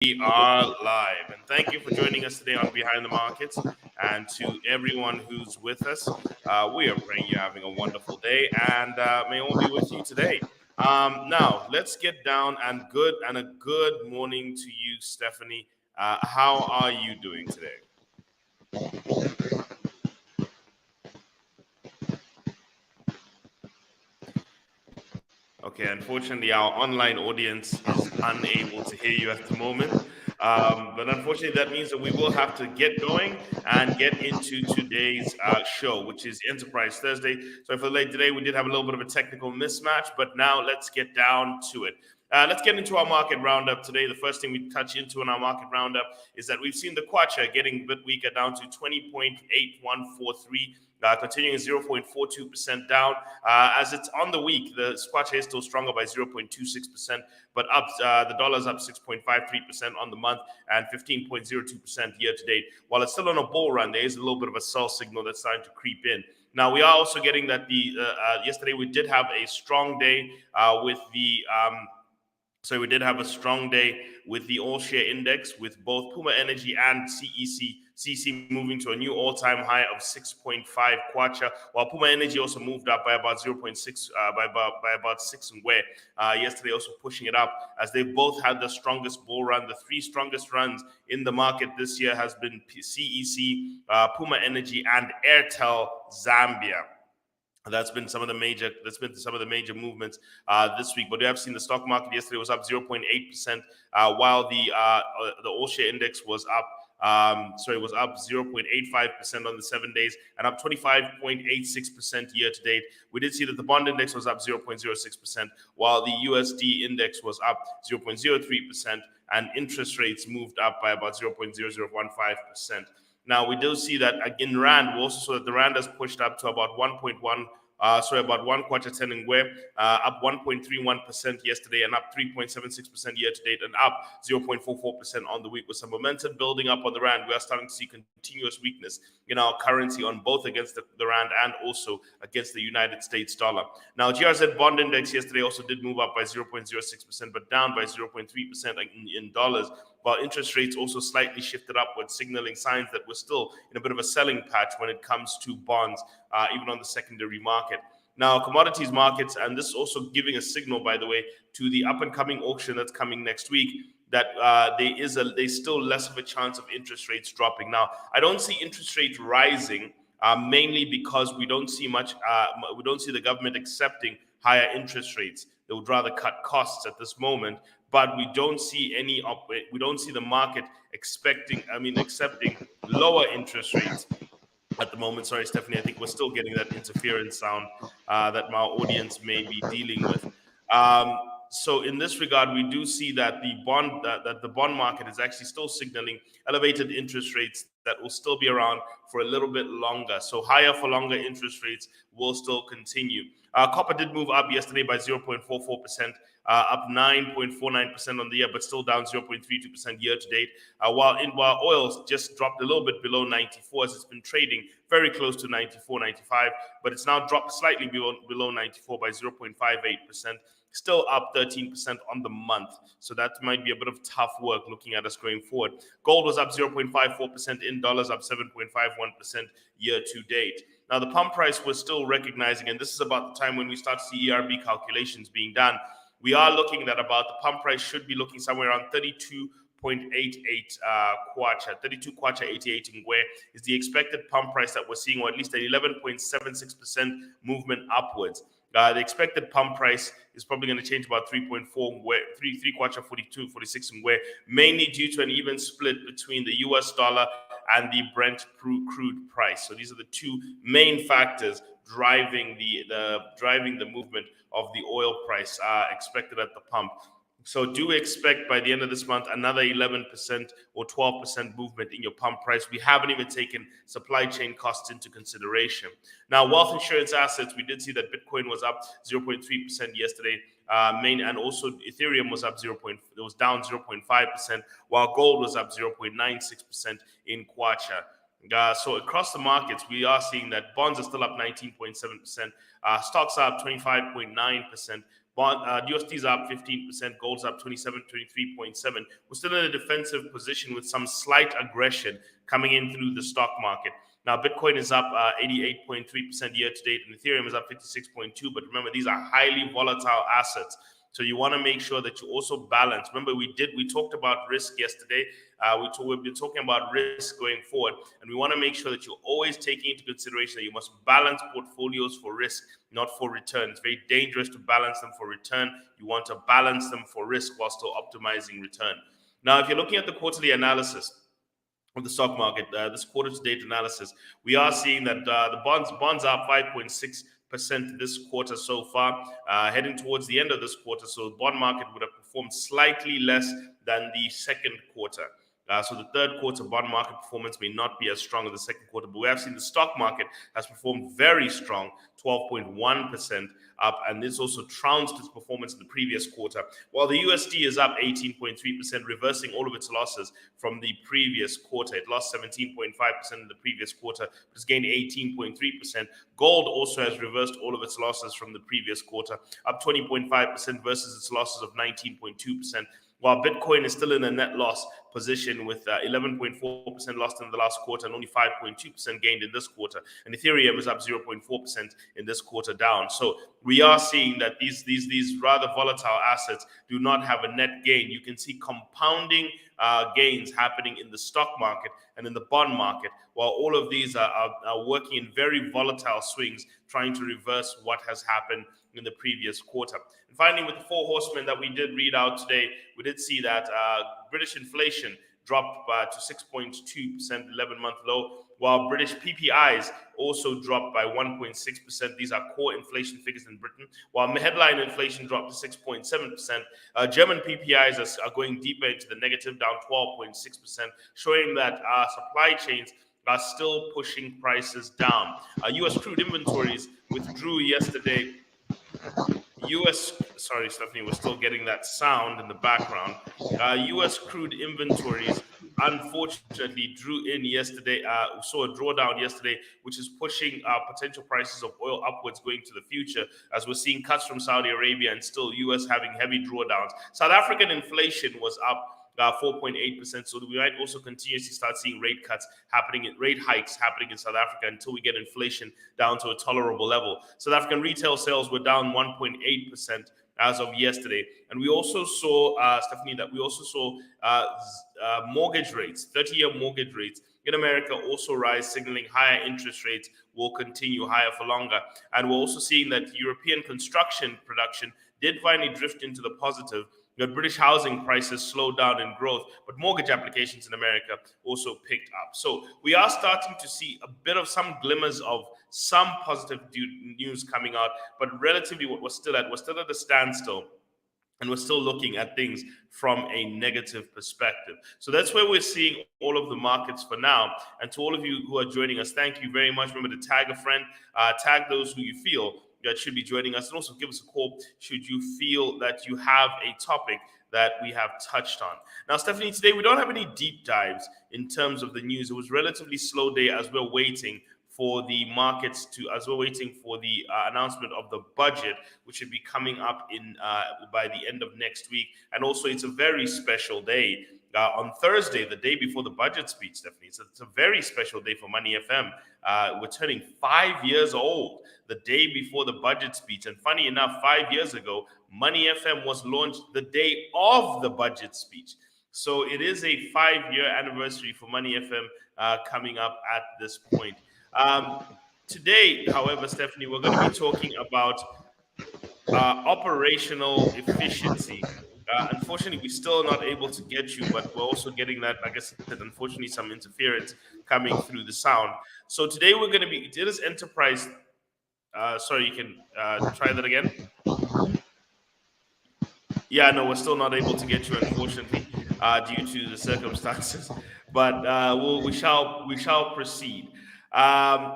We are live, and thank you for joining us today on Behind the Markets. And to everyone who's with us, we are praying you're having a wonderful day, and may all be with you today. Now, let's get down and a good morning to you, Stephanie. How are you doing today? Okay, unfortunately, our online audience is unable to hear you at the moment. But unfortunately, that means that we will have to get going and get into today's show, which is Enterprise Thursday. So for late today, we did have a little bit of a technical mismatch, but now let's get down to it. Let's get into our market roundup today. The first thing we touch into in our market roundup is that we've seen the Kwacha getting a bit weaker, down to 20.8143. Continuing 0.42% down. As it's on the week, the Kwacha is still stronger by 0.26%, but up the dollar's up 6.53% on the month and 15.02% year to date. While it's still on a bull run, there is a little bit of a sell signal that's starting to creep in. Now, we are also getting that yesterday we did have a strong day with the so we did have a strong day with the all-share index, with both Puma Energy and CEC moving to a new all-time high of 6.5 kwacha, while Puma Energy also moved up by about 0.6, by about 6 and where yesterday, also pushing it up as they both had the strongest bull run. The three strongest runs in the market this year has been CEC, Puma Energy, and Airtel Zambia. That's been some of the major movements this week. But we have seen the stock market yesterday was up 0.8%, while the all share index was up. Was up 0.85% on the 7 days and up 25.86% year to date. We did see that the bond index was up 0.06%, while the USD index was up 0.03%, and interest rates moved up by about 0.0015%. Now, we do see that in Rand, we also saw that the Rand has pushed up to about 1.1, about 1 kwacha 10 ngwe, up 1.31% yesterday and up 3.76% year to date and up 0.44% on the week with some momentum building up on the Rand. We are starting to see continuous weakness in our currency on both against the Rand and also against the United States dollar. Now, GRZ bond index yesterday also did move up by 0.06%, but down by 0.3% in dollars, while interest rates also slightly shifted upwards, signaling signs that we're still in a bit of a selling patch when it comes to bonds, even on the secondary market. Now, commodities markets, and this is also giving a signal, by the way, to the up-and-coming auction that's coming next week, that there's still less of a chance of interest rates dropping. Now, I don't see interest rates rising, mainly because we don't see the government accepting higher interest rates. They would rather cut costs at this moment, but we don't see the market accepting lower interest rates at the moment. Sorry, Stephanie, I think we're still getting that interference sound that my audience may be dealing with. So in this regard, we do see that the bond market is actually still signaling elevated interest rates that will still be around for a little bit longer. So higher for longer interest rates will still continue. Copper did move up yesterday by 0.44%, up 9.49% on the year, but still down 0.32% year to date. While oil just dropped a little bit below 94, as it's been trading very close to 94, 95, but it's now dropped slightly below 94 by 0.58%. Still up 13% on the month. So that might be a bit of tough work looking at us going forward. Gold was up 0.54% in dollars, up 7.51% year to date. Now, the pump price we're still recognizing, and this is about the time when we start to see ERB calculations being done. We are looking at about the pump price should be looking somewhere around 32.88 kwacha, 32 kwacha 88 ngwe is the expected pump price that we're seeing, or at least an 11.76% movement upwards. The expected pump price is probably going to change about 3.4 3 kwacha 42, 46 ngwe, mainly due to an even split between the US dollar and the Brent crude price. So these are the two main factors driving the movement of the oil price expected at the pump. So do expect by the end of this month another 11% or 12% movement in your pump price. We haven't even taken supply chain costs into consideration. Now, wealth insurance assets, we did see that Bitcoin was up 0.3% yesterday. And also Ethereum was up it was down 0.5%, while gold was up 0.96% in kwacha. So across the markets, we are seeing that bonds are still up 19.7%, stocks are up 25.9%, USD is up 15%, gold's up 23.7. We're still in a defensive position with some slight aggression coming in through the stock market. Now, Bitcoin is up 88.3% year to date, and Ethereum is up 56.2%. But remember, these are highly volatile assets. So you want to make sure that you also balance. Remember, we talked about risk yesterday. We've been talking about risk going forward, and we want to make sure that you're always taking into consideration that you must balance portfolios for risk, not for return. It's very dangerous to balance them for return. You want to balance them for risk while still optimizing return. Now, if you're looking at the quarterly analysis of the stock market, this quarter to date analysis, we are seeing that the bonds are 5.6% this quarter so far, heading towards the end of this quarter. So the bond market would have performed slightly less than the second quarter. So the third quarter bond market performance may not be as strong as the second quarter, but we have seen the stock market has performed very strong, 12.1% up, and this also trounced its performance in the previous quarter, while the USD is up 18.3%, reversing all of its losses from the previous quarter. It lost 17.5% in the previous quarter, but it's gained 18.3%. Gold also has reversed all of its losses from the previous quarter, up 20.5% versus its losses of 19.2%. While Bitcoin is still in a net loss position with 11.4% lost in the last quarter and only 5.2% gained in this quarter. And Ethereum is up 0.4% in this quarter down. So we are seeing that these rather volatile assets do not have a net gain. You can see compounding gains happening in the stock market and in the bond market, while all of these are working in very volatile swings, trying to reverse what has happened in the previous quarter. And finally, with the four horsemen that we did read out today, we did see that British inflation dropped to 6.2%, 11-month low, while British PPIs also dropped by 1.6%. These are core inflation figures in Britain, while headline inflation dropped to 6.7%. German PPIs are going deeper into the negative, down 12.6%, showing that our supply chains are still pushing prices down. U.S. crude inventories withdrew yesterday. Sorry, Stephanie, we're still getting that sound in the background. U.S. crude inventories, unfortunately, drew in yesterday. Saw a drawdown yesterday, which is pushing potential prices of oil upwards going to the future, as we're seeing cuts from Saudi Arabia and still U.S. having heavy drawdowns. South African inflation was up 4.8%. So we might also continuously start seeing rate hikes happening in South Africa until we get inflation down to a tolerable level. South African retail sales were down 1.8% as of yesterday. And we also saw, Stephanie, that we also saw mortgage rates, 30-year mortgage rates in America also rise, signaling higher interest rates will continue higher for longer. And we're also seeing that European construction production did finally drift into the positive. British housing prices slowed down in growth, but mortgage applications in America also picked up. So we are starting to see a bit of some glimmers of some positive news coming out, but relatively what we're still at a standstill. And we're still looking at things from a negative perspective. So that's where we're seeing all of the markets for now. And to all of you who are joining us, thank you very much. Remember to tag a friend, tag those who you feel that should be joining us, and also give us a call should you feel that you have a topic that we have touched on. Now, Stephanie, today we don't have any deep dives in terms of the news. It was a relatively slow day as we're waiting for the markets as we're waiting for the announcement of the budget, which should be coming up in by the end of next week. And also, it's a very special day. On Thursday, the day before the budget speech, Stephanie, it's a very special day for Money FM. We're turning 5 years old the day before the budget speech. And funny enough, 5 years ago, Money FM was launched the day of the budget speech. So it is a 5-year anniversary for Money FM coming up at this point. Today, however, Stephanie, we're going to be talking about operational efficiency. Unfortunately, we're still not able to get you, but we're also getting that, like I said, unfortunately, some interference coming through the sound. So today we're going to be, it is enterprise. Sorry, you can try that again. Yeah, no, we're still not able to get you, unfortunately, due to the circumstances. But we shall proceed.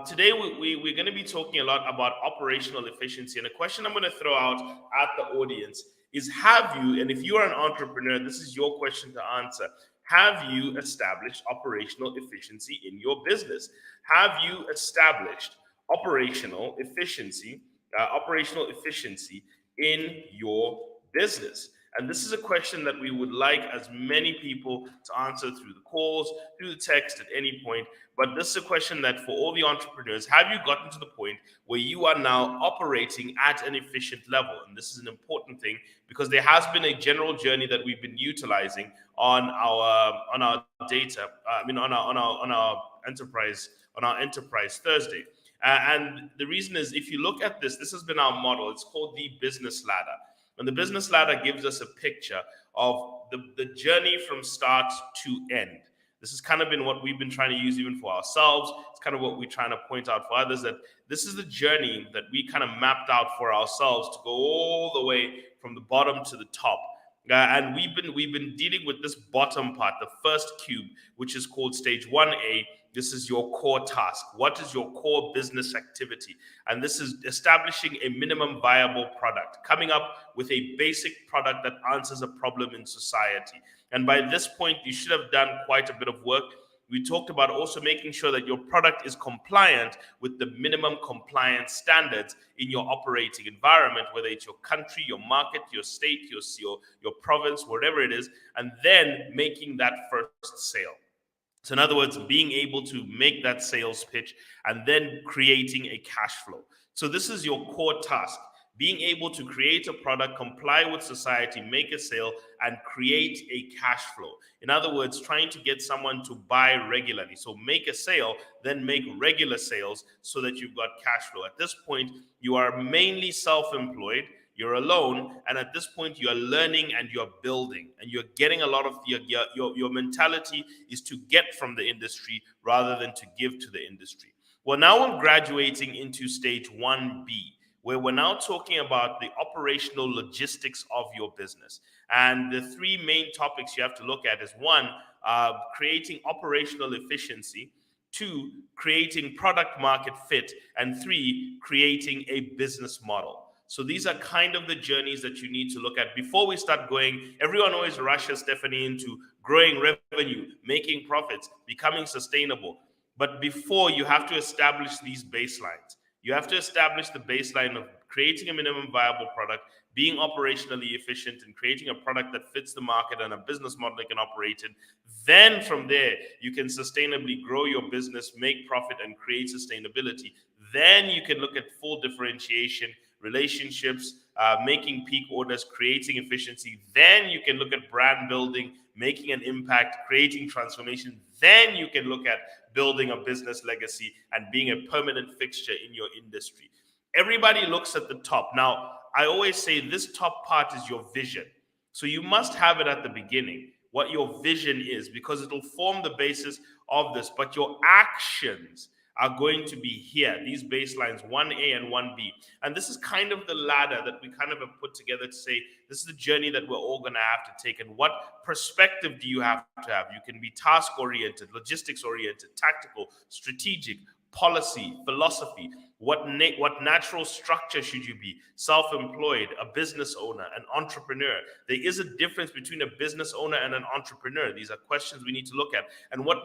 Today we're going to be talking a lot about operational efficiency, and a question I'm going to throw out at the audience is, have you, and if you are an entrepreneur, this is your question to answer, have you established operational efficiency in your business? Have you established operational efficiency in your business? And this is a question that we would like as many people to answer through the calls, through the text at any point. But this is a question that for all the entrepreneurs, have you gotten to the point where you are now operating at an efficient level? And this is an important thing because there has been a general journey that we've been utilizing on our data. On our enterprise Thursday. And the reason is, if you look at this has been our model. It's called the business ladder. And the business ladder gives us a picture of the journey from start to end. This has kind of been what we've been trying to use even for ourselves. It's kind of what we're trying to point out for others, that this is the journey that we kind of mapped out for ourselves to go all the way from the bottom to the top. And we've been dealing with this bottom part, the first cube, which is called stage 1A. This is your core task. What is your core business activity? And this is establishing a minimum viable product, coming up with a basic product that answers a problem in society. And by this point, you should have done quite a bit of work. We talked about also making sure that your product is compliant with the minimum compliance standards in your operating environment, whether it's your country, your market, your state, your province, whatever it is, and then making that first sale. So in other words, being able to make that sales pitch and then creating a cash flow. So this is your core task. Being able to create a product, comply with society, make a sale, and create a cash flow. In other words, trying to get someone to buy regularly. So make a sale, then make regular sales so that you've got cash flow. At this point, you are mainly self-employed. You're alone, and at this point you're learning and you're building, and you're getting a lot of your mentality is to get from the industry rather than to give to the industry. Well, now we're graduating into stage 1B, where we're now talking about the operational logistics of your business. And the three main topics you have to look at is one, creating operational efficiency; two, creating product market fit; and three, creating a business model. So these are kind of the journeys that you need to look at before we start going. Everyone always rushes, Stephanie, into growing revenue, making profits, becoming sustainable. But before, you have to establish these baselines. You have to establish the baseline of creating a minimum viable product, being operationally efficient, and creating a product that fits the market and a business model that can operate in. Then from there, you can sustainably grow your business, make profit, and create sustainability. Then you can look at full differentiation, relationships, making peak orders, creating efficiency. Then you can look at brand building, making an impact, creating transformation. Then you can look at building a business legacy and being a permanent fixture in your industry. Everybody looks at the top. Now, I always say this top part is your vision. So you must have it at the beginning, what your vision is, because it'll form the basis of this. But your actions are going to be here, these baselines 1A and 1B. And this is kind of the ladder that we kind of have put together to say, this is the journey that we're all going to have to take. And what perspective do you have to have? You can be task oriented, logistics oriented, tactical, strategic, policy, philosophy. What natural structure should you be? Self-employed, a business owner, an entrepreneur. There is a difference between a business owner and an entrepreneur. These are questions we need to look at. And what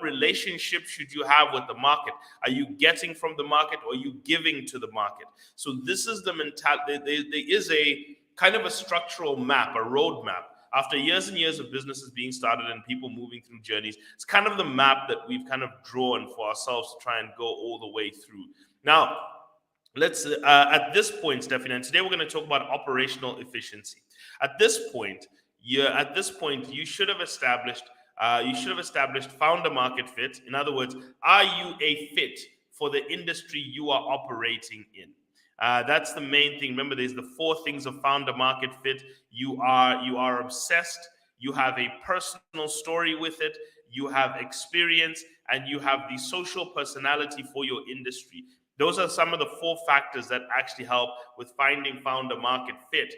relationship should you have with the market? Are you getting from the market, or are you giving to the market? So this is the mentality. There is a kind of a structural map, a roadmap. After years and years of businesses being started and people moving through journeys, it's kind of the map that we've kind of drawn for ourselves to try and go all the way through. Now, let's at this point, Stephanie, and today we're going to talk about operational efficiency. At this point, you should have established founder market fit. In other words, are you a fit for the industry you are operating in? That's the main thing. Remember, there's the four things of founder market fit. You are obsessed. You have a personal story with it. You have experience, and you have the social personality for your industry. Those are some of the four factors that actually help with finding founder market fit.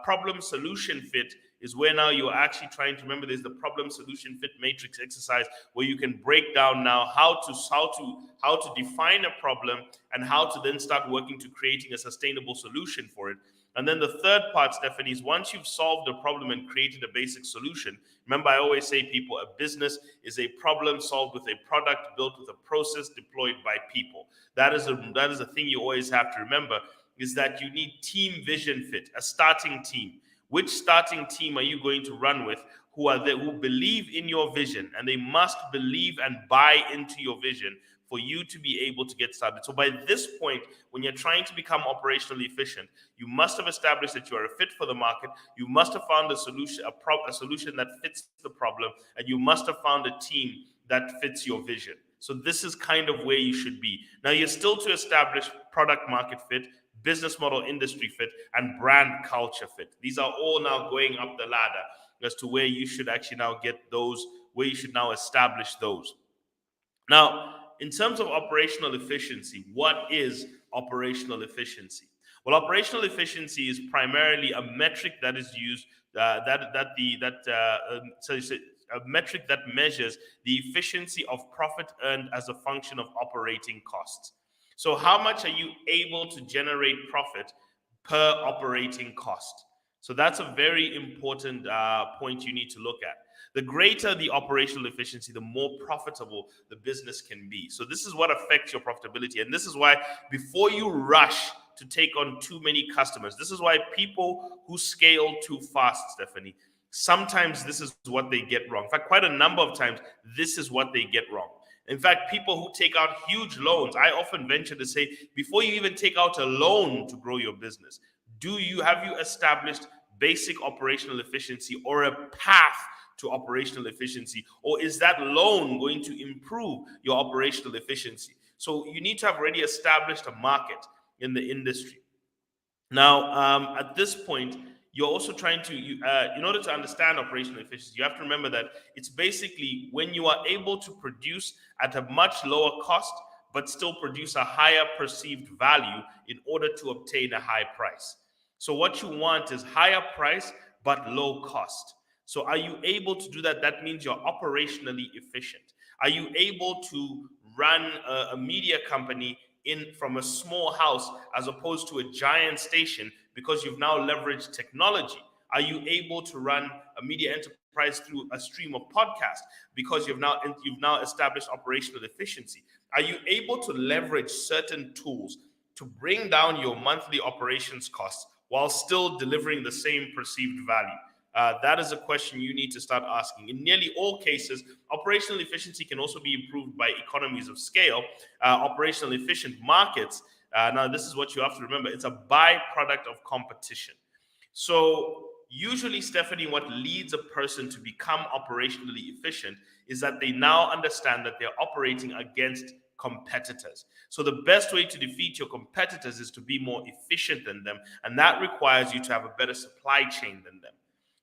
Problem solution fit is where now you're actually trying to remember. There's the problem solution fit matrix exercise where you can break down now how to define a problem and how to then start working to creating a sustainable solution for it. And then the third part, Stephanie, is once you've solved a problem and created a basic solution. Remember, I always say, people, a business is a problem solved with a product built with a process deployed by people. That is a thing you always have to remember. is that you need team vision fit, a starting team. Which starting team are you going to run with who are there, who believe in your vision, and they must believe and buy into your vision for you to be able to get started. So by this point, when you're trying to become operationally efficient, you must have established that you are a fit for the market. You must have found a solution, a solution that fits the problem, and you must have found a team that fits your vision. So this is kind of where you should be. Now you're still to establish product market fit, business model industry fit, and brand culture fit. These are all now going up the ladder as to where you should actually now get those, where you should now establish those. Now, in terms of operational efficiency, what is operational efficiency? Well, operational efficiency is primarily a metric that is used a metric that measures the efficiency of profit earned as a function of operating costs. So, how much are you able to generate profit per operating cost? So that's a very important point you need to look at. The greater the operational efficiency, the more profitable the business can be. So this is what affects your profitability. And this is why before you rush to take on too many customers, this is why people who scale too fast, Stephanie, sometimes this is what they get wrong. In fact, quite a number of times, this is what they get wrong. In fact, people who take out huge loans, I often venture to say, before you even take out a loan to grow your business, have you established basic operational efficiency or a path to operational efficiency? Or is that loan going to improve your operational efficiency? So you need to have already established a market in the industry. Now, at this point, you're also trying to, in order to understand operational efficiency, you have to remember that it's basically when you are able to produce at a much lower cost, but still produce a higher perceived value in order to obtain a high price. So what you want is higher price, but low cost. So are you able to do that? That means you're operationally efficient. Are you able to run a media company from a small house as opposed to a giant station because you've now leveraged technology? Are you able to run a media enterprise through a stream of podcasts because you've now established operational efficiency? Are you able to leverage certain tools to bring down your monthly operations costs while still delivering the same perceived value? That is a question you need to start asking. In nearly all cases, operational efficiency can also be improved by economies of scale. Operational efficient markets, now this is what you have to remember, it's a byproduct of competition. So usually, Stephanie, what leads a person to become operationally efficient is that they now understand that they're operating against competitors. So the best way to defeat your competitors is to be more efficient than them, and that requires you to have a better supply chain than them.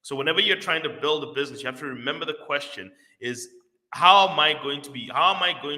So whenever you're trying to build a business, you have to remember the question is, how am I going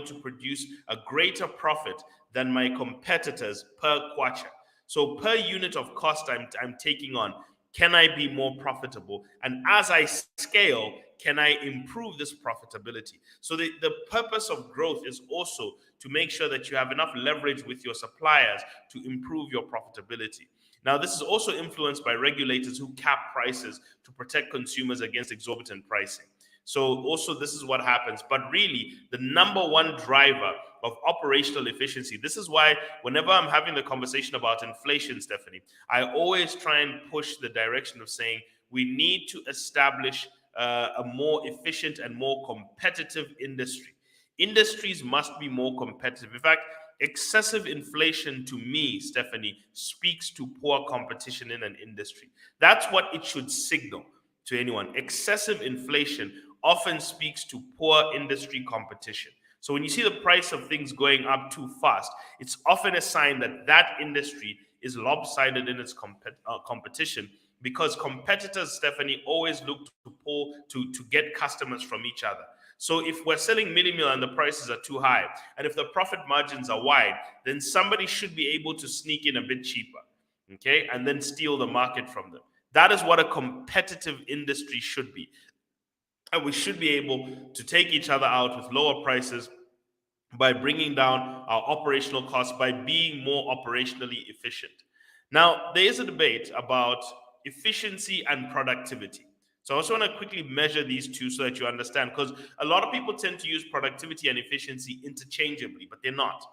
to produce a greater profit than my competitors per kwacha? So per unit of cost I'm taking on, can I be more profitable? And as I scale, can I improve this profitability? So the purpose of growth is also to make sure that you have enough leverage with your suppliers to improve your profitability. Now, this is also influenced by regulators who cap prices to protect consumers against exorbitant pricing. So also this is what happens. But really, the number one driver of operational efficiency, this is why whenever I'm having the conversation about inflation, Stephanie, I always try and push the direction of saying we need to establish a more efficient and more competitive industry. Industries must be more competitive. In fact, excessive inflation to me, Stephanie, speaks to poor competition in an industry. That's what it should signal to anyone. Excessive inflation often speaks to poor industry competition. So when you see the price of things going up too fast, it's often a sign that that industry is lopsided in its competition, because competitors, Stephanie, always look to get customers from each other. So if we're selling mini meal and the prices are too high, and if the profit margins are wide, then somebody should be able to sneak in a bit cheaper, okay, and then steal the market from them. That is what a competitive industry should be. And we should be able to take each other out with lower prices by bringing down our operational costs, by being more operationally efficient. Now, there is a debate about efficiency and productivity. So I also want to quickly measure these two so that you understand, because a lot of people tend to use productivity and efficiency interchangeably, but they're not.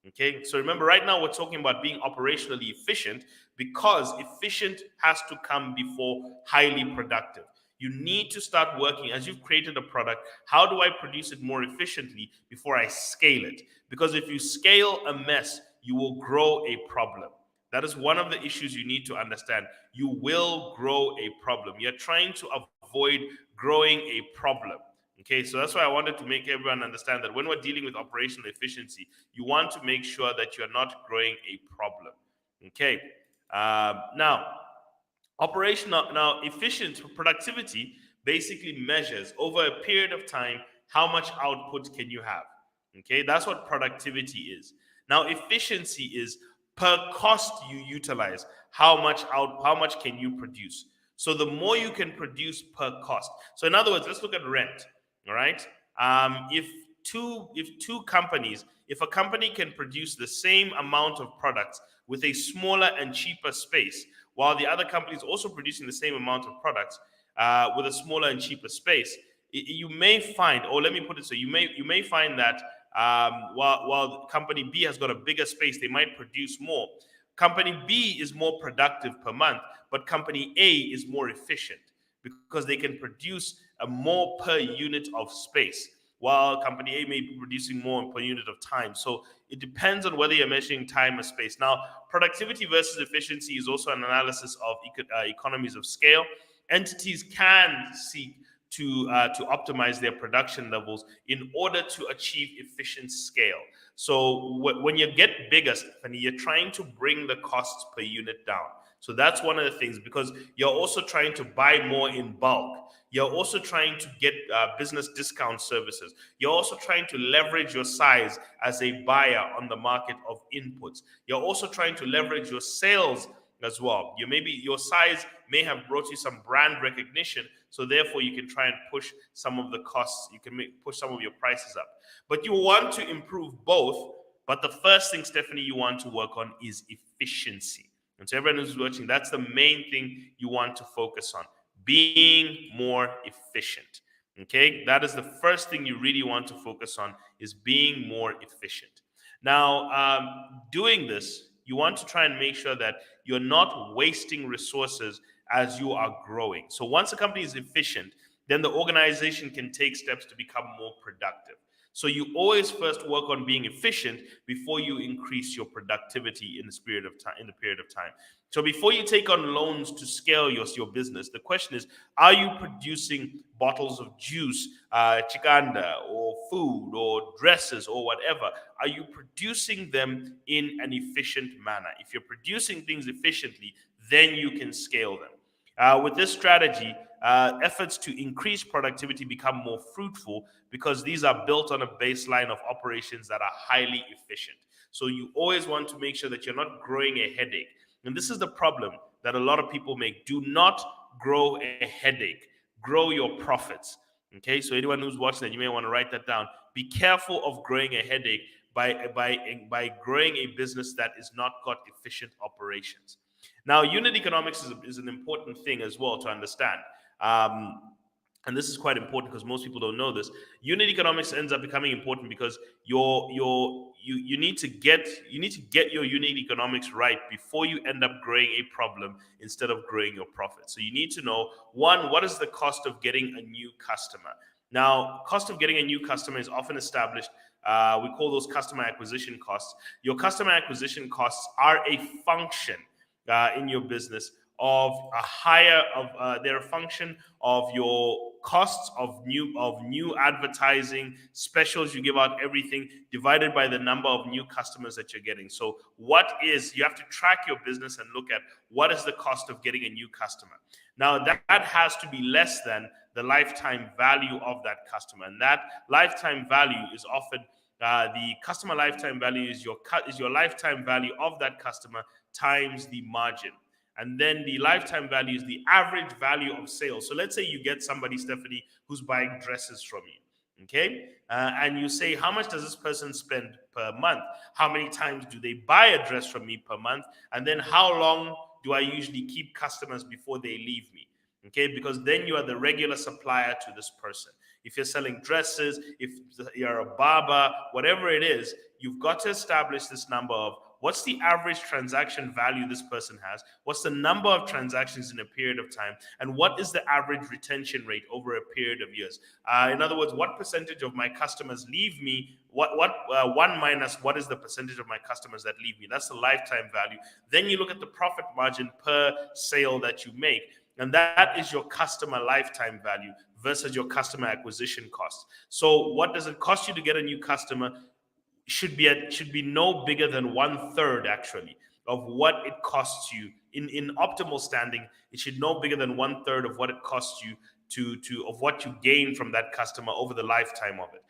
Okay, so remember, right now we're talking about being operationally efficient because efficient has to come before highly productive. You need to start working as you've created a product. How do I produce it more efficiently before I scale it? Because if you scale a mess, you will grow a problem. That is one of the issues you need to understand. You will grow a problem. You're trying to avoid growing a problem. Okay, so that's why I wanted to make everyone understand that when we're dealing with operational efficiency, you want to make sure that you're not growing a problem. Okay, now operational now efficient productivity basically measures over a period of time how much output can you have. Okay, that's what productivity is. Now efficiency is per cost you utilize, how much can you produce. So the more you can produce per cost. So in other words, let's look at rent. All right. If a company can produce the same amount of products with a smaller and cheaper space, while the other company is also producing the same amount of products with a smaller and cheaper space, you may find, or let me put it so, you may find that while company B has got a bigger space, they might produce more. Company B is more productive per month, but company A is more efficient because they can produce a more per unit of space, while company A may be producing more per unit of time. So it depends on whether you're measuring time or space. Now, productivity versus efficiency is also an analysis of economies of scale. Entities can seek to optimize their production levels in order to achieve efficient scale. So when you get bigger, Stephanie, you're trying to bring the costs per unit down. So that's one of the things, because you're also trying to buy more in bulk. You're also trying to get business discount services. You're also trying to leverage your size as a buyer on the market of inputs. You're also trying to leverage your sales as well. Your size may have brought you some brand recognition, so therefore you can try and push some of the costs. You can push some of your prices up. But you want to improve both. But the first thing, Stephanie, you want to work on is efficiency. And so everyone who's watching, that's the main thing you want to focus on: being more efficient. Okay, that is the first thing you really want to focus on, is being more efficient. Now, doing this, you want to try and make sure that you're not wasting resources as you are growing. So once a company is efficient, then the organization can take steps to become more productive. So you always first work on being efficient before you increase your productivity in the period of time. So before you take on loans to scale your business, the question is: are you producing bottles of juice, chikanda, or food, or dresses, or whatever? Are you producing them in an efficient manner? If you're producing things efficiently, then you can scale them. With this strategy, efforts to increase productivity become more fruitful because these are built on a baseline of operations that are highly efficient. So you always want to make sure that you're not growing a headache. And this is the problem that a lot of people make. Do not grow a headache, grow your profits. Okay, so anyone who's watching that, you may want to write that down. Be careful of growing a headache by growing a business that is not got efficient operations. Now, unit economics is an important thing as well to understand. Um, and this is quite important because most people don't know this. Unit economics ends up becoming important because you need to get your unit economics right before you end up growing a problem instead of growing your profit. So you need to know, one, what is the cost of getting a new customer? Now, cost of getting a new customer is often established. We call those customer acquisition costs. Your customer acquisition costs are a function in your business of they're a function of your costs of new advertising specials you give out, everything divided by the number of new customers that you're getting. So you have to track your business and look at what is the cost of getting a new customer. Now that has to be less than the lifetime value of that customer, and that lifetime value is often the customer lifetime value is your lifetime value of that customer times the margin. And then the lifetime value is the average value of sales. So let's say you get somebody, Stephanie, who's buying dresses from you. Okay. And you say, how much does this person spend per month? How many times do they buy a dress from me per month? And then how long do I usually keep customers before they leave me? Okay. Because then you are the regular supplier to this person. If you're selling dresses, if you're a barber, whatever it is, you've got to establish this number of what's the average transaction value this person has, what's the number of transactions in a period of time, and what is the average retention rate over a period of years. In other words, what percentage of my customers leave me? One minus what is the percentage of my customers that leave me? That's the lifetime value. Then you look at the profit margin per sale that you make, and that is your customer lifetime value versus your customer acquisition cost. So what does it cost you to get a new customer? Should be no bigger than 1/3 actually of what it costs you in optimal standing. It should no bigger than 1/3 of what it costs you to of what you gain from that customer over the lifetime of it.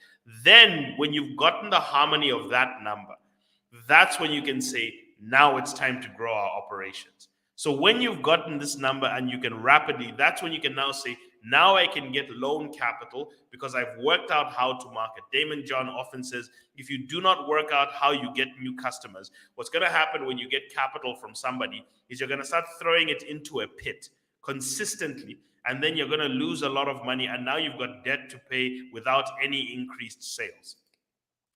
Then when you've gotten the harmony of that number, that's when you can say, now it's time to grow our operations. So when you've gotten this number and you can rapidly, that's when you can now say, now I can get loan capital because I've worked out how to market. Damon John often says, if you do not work out how you get new customers, what's going to happen when you get capital from somebody is you're going to start throwing it into a pit consistently. And then you're going to lose a lot of money. And now you've got debt to pay without any increased sales.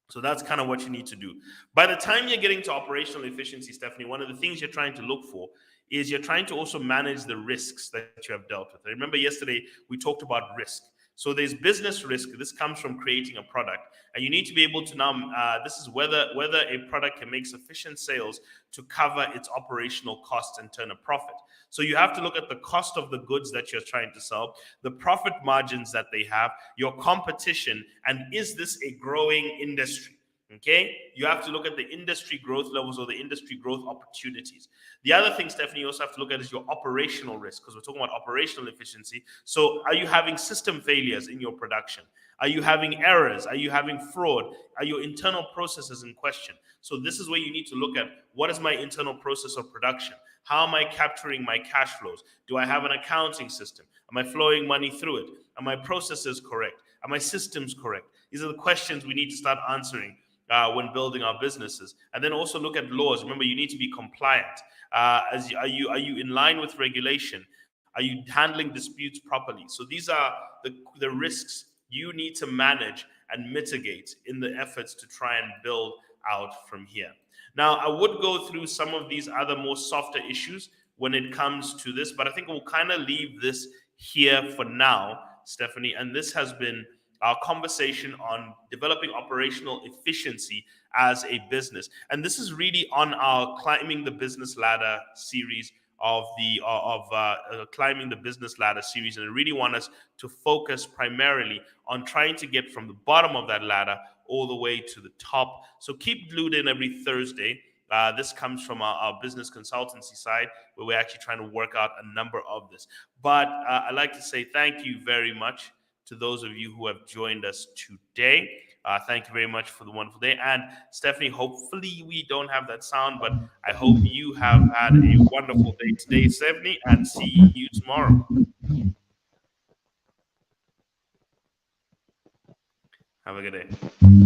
So that's kind of what you need to do. By the time you're getting to operational efficiency, Stephanie, one of the things you're trying to look for is you're trying to also manage the risks that you have dealt with. I remember yesterday we talked about risk. So there's business risk. This comes from creating a product, and you need to be able to now. This is whether a product can make sufficient sales to cover its operational costs and turn a profit. So you have to look at the cost of the goods that you're trying to sell, the profit margins that they have, your competition, and is this a growing industry? Okay, you have to look at the industry growth levels or the industry growth opportunities. The other thing, Stephanie, you also have to look at is your operational risk, because we're talking about operational efficiency. So are you having system failures in your production? Are you having errors? Are you having fraud? Are your internal processes in question? So this is where you need to look at, what is my internal process of production? How am I capturing my cash flows? Do I have an accounting system? Am I flowing money through it? Are my processes correct? Are my systems correct? These are the questions we need to start answering when building our businesses. And then also look at laws. Remember, you need to be compliant. Are you in line with regulation? Are you handling disputes properly? So these are the risks you need to manage and mitigate in the efforts to try and build out from here. Now, I would go through some of these other more softer issues when it comes to this, but I think we'll kind of leave this here for now, Stephanie. And this has been our conversation on developing operational efficiency as a business. And this is really on our Climbing the Business Ladder series of Climbing the Business Ladder series. And I really want us to focus primarily on trying to get from the bottom of that ladder all the way to the top. So keep glued in every Thursday. This comes from our business consultancy side, where we're actually trying to work out a number of this. But I'd like to say thank you very much to those of you who have joined us today. Thank you very much for the wonderful day. And Stephanie, hopefully we don't have that sound, but I hope you have had a wonderful day today, Stephanie, and see you tomorrow. Have a good day.